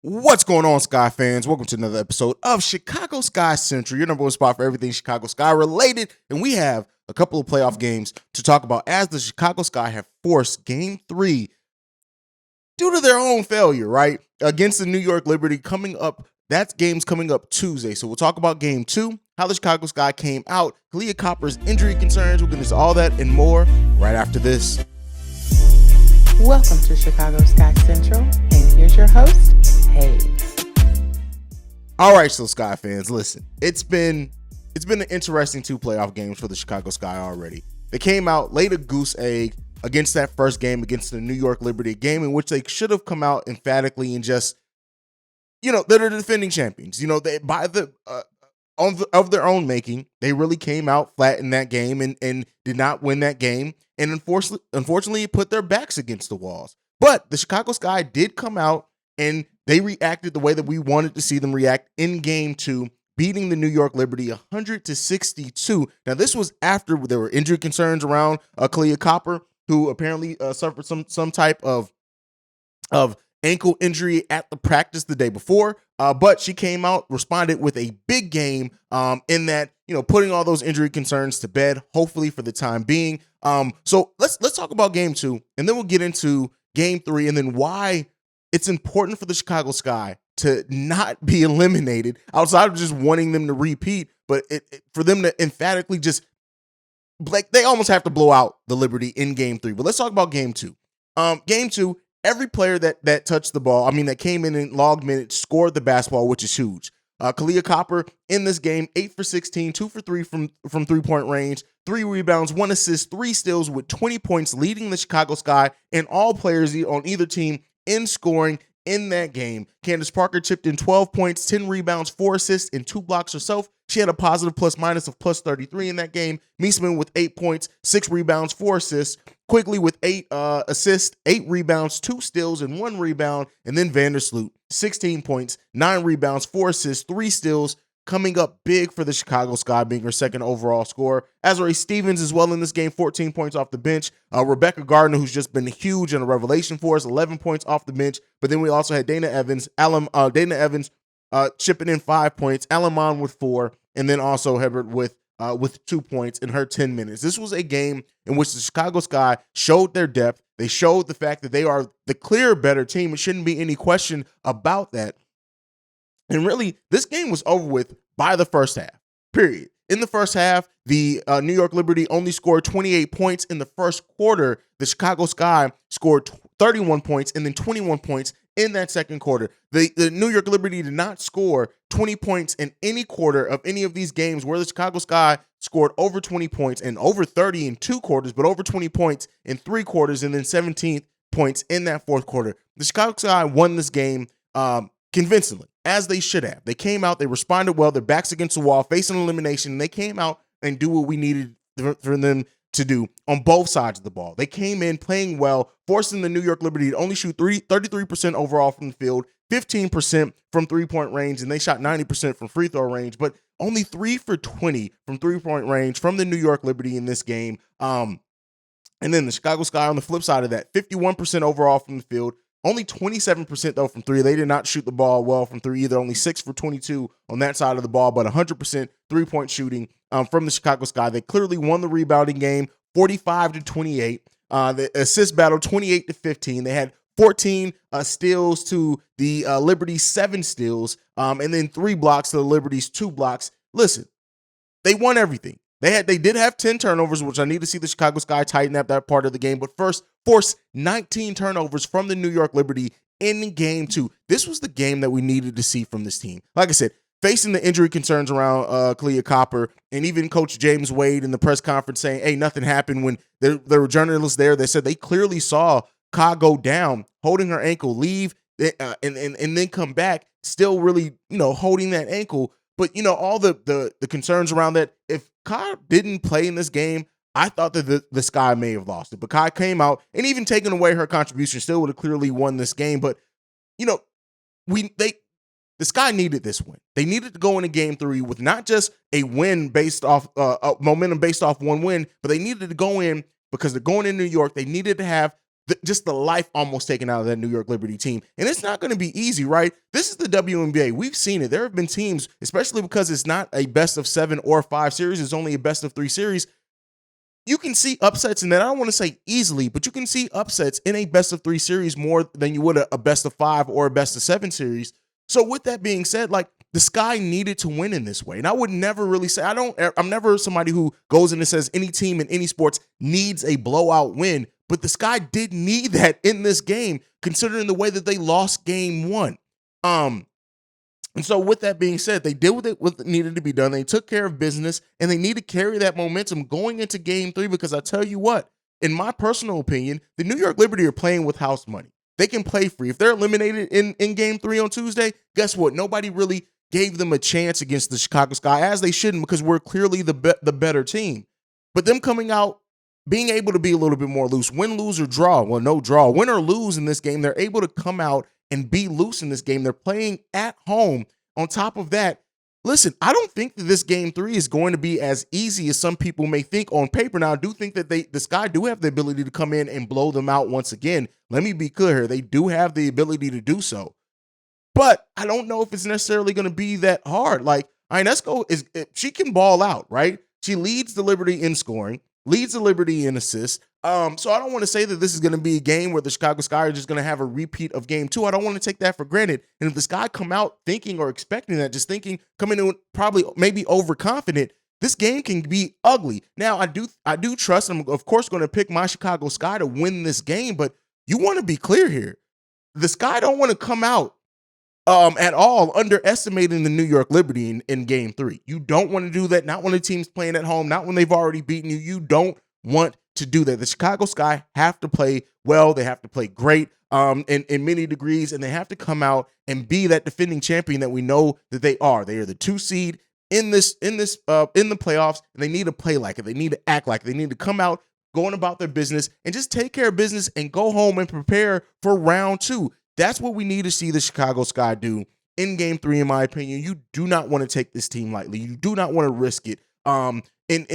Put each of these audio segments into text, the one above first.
What's going on, Sky fans? Welcome to another episode of Chicago Sky Central, your number one spot for everything Chicago Sky related. And we have a couple of playoff games to talk about as the Chicago Sky have forced Game 3 due to their own failure, right? Against the New York Liberty coming up. That game's coming up Tuesday. So we'll talk about Game 2, how the Chicago Sky came out, Kahleah Copper's injury concerns. We'll get into all that and more right after this. Welcome to Chicago Sky Central, and here's your host, Haize. All right, so Sky fans, listen. It's been an interesting two playoff games for the Chicago Sky already. They came out, laid a goose egg against that first game against the New York Liberty, a game in which they should have come out emphatically and just, they're the defending champions. They of their own making, they really came out flat in that game and did not win that game. And unfortunately, it put their backs against the walls. But the Chicago Sky did come out and they reacted the way that we wanted to see them react in Game 2, beating the New York Liberty 100-62. Now, this was after there were injury concerns around Kahleah Copper, who apparently suffered some type of ankle injury at the practice the day before. But she came out, responded with a big game in that, putting all those injury concerns to bed, hopefully for the time being. So let's talk about Game 2, and then we'll get into Game 3, and then why it's important for the Chicago Sky to not be eliminated outside of just wanting them to repeat, but for them to emphatically just, like, they almost have to blow out the Liberty in Game 3. But let's talk about Game 2. Game 2, every player that touched the ball, that came in and logged minutes, scored the basketball, which is huge. Kahleah Copper in this game, 8 for 16, 2 for 3 from three-point range, 3 rebounds, 1 assist, 3 steals with 20 points, leading the Chicago Sky and all players on either team in scoring in that game. Candace Parker chipped in 12 points, 10 rebounds, 4 assists, and 2 blocks herself. She had a positive plus-minus of plus 33 in that game. Meesman with 8 points, 6 rebounds, 4 assists. Quigley with 8 assists, 8 rebounds, 2 steals, and 1 rebound. And then Vandersloot, 16 points, 9 rebounds, 4 assists, 3 steals. Coming up big for the Chicago Sky, being her second overall scorer. Azrae Stevens as well in this game, 14 points off the bench. Rebecca Gardner, who's just been huge and a revelation for us, 11 points off the bench. But then we also had Dana Evans chipping in 5 points, Alamon with 4, and then also Hebert with 2 points in her 10 minutes. This was a game in which the Chicago Sky showed their depth. They showed the fact that they are the clear better team. It shouldn't be any question about that. And really, this game was over with by the first half, period. In the first half, the New York Liberty only scored 28 points. In the first quarter, the Chicago Sky scored 31 points and then 21 points in that second quarter. The New York Liberty did not score 20 points in any quarter of any of these games where the Chicago Sky scored over 20 points and over 30 in 2 quarters, but over 20 points in 3 quarters and then 17 points in that fourth quarter. The Chicago Sky won this game convincingly, as they should have. They came out, they responded well, their backs against the wall, facing elimination, and they came out and do what we needed for them to do on both sides of the ball. They came in playing well, forcing the New York Liberty to only shoot 33% overall from the field, 15% from three-point range, and they shot 90% from free throw range, but only 3 for 20 from three-point range from the New York Liberty in this game. And then the Chicago Sky on the flip side of that, 51% overall from the field, only 27% though from 3. They did not shoot the ball well from 3 either. Only 6 for 22 on that side of the ball, but 100% three-point shooting from the Chicago Sky. They clearly won the rebounding game, 45-28. The assist battle, 28-15. They had 14 steals to the Liberty's 7 steals, and then 3 blocks to the Liberty's 2 blocks. Listen, they won everything. They did have 10 turnovers, which I need to see the Chicago Sky tighten up that part of the game. But first, force 19 turnovers from the New York Liberty in Game 2. This was the game that we needed to see from this team. Like I said, facing the injury concerns around Kahleah Copper, and even Coach James Wade in the press conference saying, hey, nothing happened, when there were journalists there that said they clearly saw Ka go down, holding her ankle, leave, and then come back, still really, holding that ankle. But, all the concerns around that, if Ka didn't play in this game, I thought that the Sky may have lost it. But Ka came out, and even taking away her contribution, still would have clearly won this game. But, the Sky needed this win. They needed to go into Game 3 with not just a win based off momentum based off one win, but they needed to go in because they're going in New York. They needed to have just the life almost taken out of that New York Liberty team. And it's not going to be easy, right? This is the WNBA. We've seen it. There have been teams, especially because it's not a best of 7 or 5 series, it's only a best of 3 series. You can see upsets in that. I don't want to say easily, but you can see upsets in a best of 3 series more than you would a best of 5 or a best of 7 series. So with that being said, like, the Sky needed to win in this way. And I would never really say, I'm never somebody who goes in and says any team in any sports needs a blowout win, but the Sky did need that in this game, considering the way that they lost game 1. And so with that being said, they did what needed to be done. They took care of business, and they need to carry that momentum going into game 3, because I tell you what, in my personal opinion, the New York Liberty are playing with house money. They can play free. If they're eliminated in game 3 on Tuesday, guess what? Nobody really gave them a chance against the Chicago Sky, as they shouldn't, because we're clearly the better team. But them coming out, being able to be a little bit more loose, win, lose, or draw. Well, no draw. Win or lose in this game, they're able to come out and be loose in this game. They're playing at home. On top of that, listen, I don't think that this game 3 is going to be as easy as some people may think on paper. Now, I do think that the Sky do have the ability to come in and blow them out once again. Let me be clear here. They do have the ability to do so. But I don't know if it's necessarily going to be that hard. Like, Ionesco, she can ball out, right? She leads the Liberty in scoring, leads the Liberty in assists. So I don't want to say that this is going to be a game where the Chicago Sky are just going to have a repeat of game 2. I don't want to take that for granted. And if the Sky come out thinking or expecting that, just thinking, coming in probably maybe overconfident, this game can be ugly. Now, I do trust, I'm of course going to pick my Chicago Sky to win this game, but you want to be clear here. The Sky don't want to come out at all underestimating the New York Liberty in game 3. You don't want to do that, not when the team's playing at home, not when they've already beaten you. You don't want to do that. The Chicago Sky have to play well. They have to play great in many degrees, and they have to come out and be that defending champion that we know that they are. They are the 2 seed in the playoffs, and they need to play like it. They need to act like it. They need to come out going about their business and just take care of business and go home and prepare for round 2. That's what we need to see the Chicago Sky do in game 3, in my opinion. You do not want to take this team lightly. You do not want to risk it in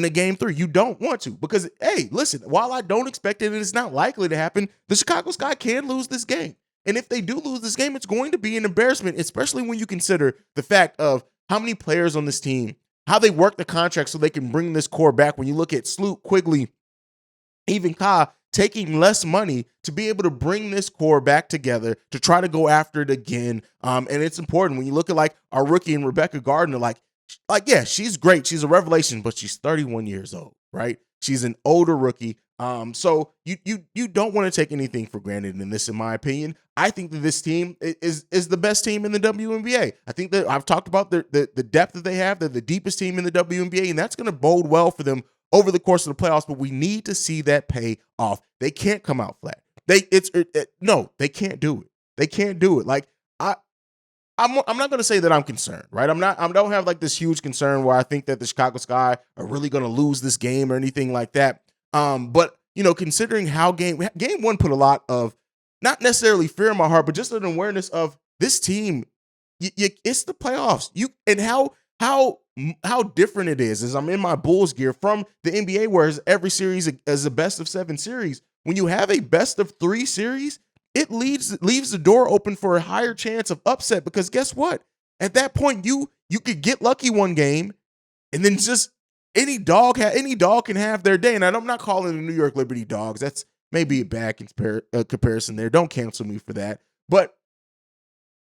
a game 3. You don't want to, because, hey, listen, while I don't expect it and it's not likely to happen, the Chicago Sky can lose this game. And if they do lose this game, it's going to be an embarrassment, especially when you consider the fact of how many players on this team, how they work the contract so they can bring this core back. When you look at Sloot, Quigley, even Ka, taking less money to be able to bring this core back together to try to go after it again. And it's important when you look at like our rookie and Rebecca Gardner, like, yeah, she's great. She's a revelation, but she's 31 years old, right? She's an older rookie. So you don't want to take anything for granted in this, in my opinion. I think that this team is the best team in the WNBA. I think that I've talked about the depth that they have. They're the deepest team in the WNBA, and that's going to bode well for them over the course of the playoffs, but we need to see that pay off. They can't come out flat. No, they can't do it. They can't do it. Like, I'm not going to say that I'm concerned, right? I don't have like this huge concern where I think that the Chicago Sky are really going to lose this game or anything like that. But considering how game 1 put a lot of, not necessarily fear in my heart, but just an awareness of this team. It's the playoffs. And how different it is as I'm in my Bulls gear from the NBA, where every series is a best of 7 series. When you have a best of 3 series, it leaves the door open for a higher chance of upset, because guess what? At that point, you could get lucky one game, and then just any dog can have their day. And I'm not calling the New York Liberty dogs. That's maybe a bad comparison there. Don't cancel me for that. But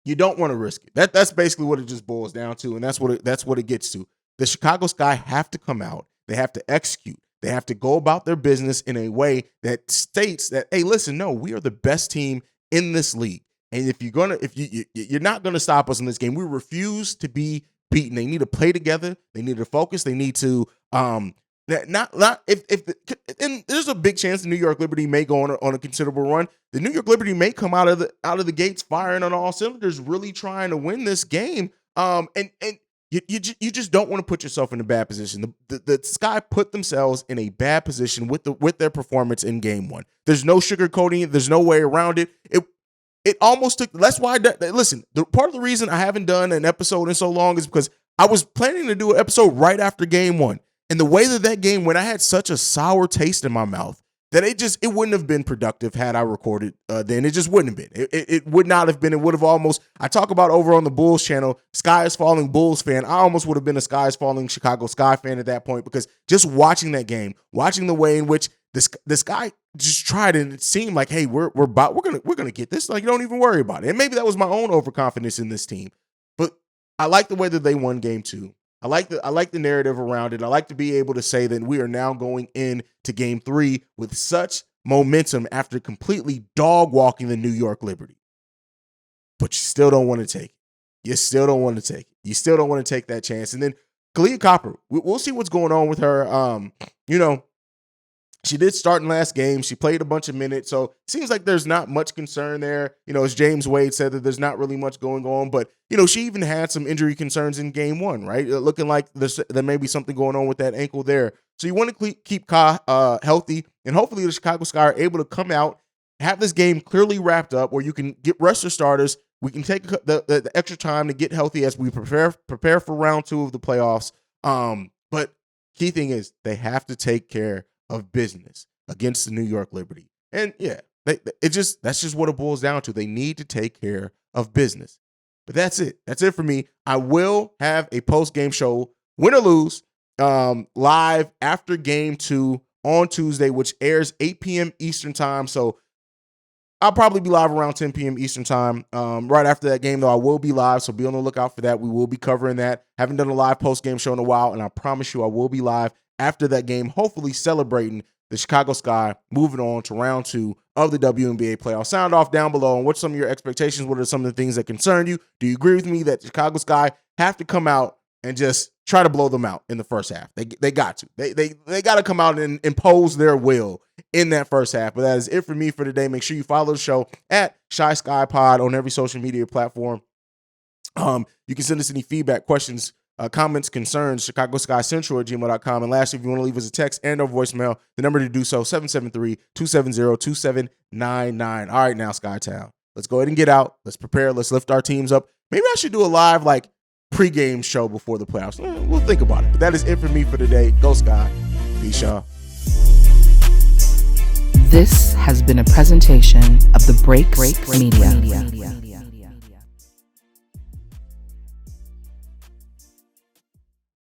you don't want to risk it. That's basically what it just boils down to, and that's what it gets to. The Chicago Sky have to come out. They have to execute. They have to go about their business in a way that states that, hey, listen, no, we are the best team in this league. And if you're not gonna stop us in this game, we refuse to be beaten. They need to play together. They need to focus. They need to and there's a big chance the New York Liberty may go on a considerable run. The New York Liberty may come out of the gates firing on all cylinders, really trying to win this game. And you just don't want to put yourself in a bad position. The Sky put themselves in a bad position with their performance in game 1. There's no sugarcoating it. There's no way around it. It almost took. That's why. Listen, part of the reason I haven't done an episode in so long is because I was planning to do an episode right after game 1, and the way that game went, I had such a sour taste in my mouth that it wouldn't have been productive had I recorded then. It just wouldn't have been. It would not have been. It would have almost, I talk about over on the Bulls channel, Sky is Falling Bulls fan. I almost would have been a Sky is Falling Chicago Sky fan at that point, because just watching that game, watching the way in which the Sky just tried, and it seemed like, hey, we're gonna get this. Like, don't even worry about it. And maybe that was my own overconfidence in this team. But I like the way that they won game 2. I like the narrative around it. I like to be able to say that we are now going into game 3 with such momentum after completely dog walking the New York Liberty. But you still don't want to take it. You still don't want to take it. You still don't want to take that chance. And then Kahleah Copper, we'll see what's going on with her. She did start in last game. She played a bunch of minutes. So it seems like there's not much concern there. As James Wade said, that there's not really much going on. But, she even had some injury concerns in game 1, right? Looking like there may be something going on with that ankle there. So you want to keep Ka healthy. And hopefully the Chicago Sky are able to come out, have this game clearly wrapped up, where you can rest your starters. We can take the extra time to get healthy as we prepare for round 2 of the playoffs. But key thing is, they have to take care of business against the New York Liberty. And yeah, that's just what it boils down to. They need to take care of business. But that's it. That's it for me. I will have a post-game show, win or lose, live after game 2 on Tuesday, which airs 8 p.m. Eastern time. So I'll probably be live around 10 p.m. Eastern time. Right after that game, though, I will be live, so be on the lookout for that. We will be covering that. Haven't done a live post-game show in a while, and I promise you I will be live after that game, hopefully celebrating the Chicago Sky moving on to round 2 of the WNBA playoffs. Sound off down below on what's some of your expectations. What are some of the things that concern you? Do you agree with me that the Chicago Sky have to come out and just try to blow them out in the first half? They got to. They got to come out and impose their will in that first half. But that is it for me for today. Make sure you follow the show at Shy Sky Pod on every social media platform. You can send us any feedback, questions, comments, concerns, ChicagoSkyCentral@gmail.com. And lastly, if you want to leave us a text and or voicemail, the number to do so, 773-270-2799. All right, now, Skytown, let's go ahead and get out. Let's prepare. Let's lift our teams up. Maybe I should do a live, pregame show before the playoffs. We'll think about it. But that is it for me for today. Go Sky. Peace, y'all. This has been a presentation of the Break Media.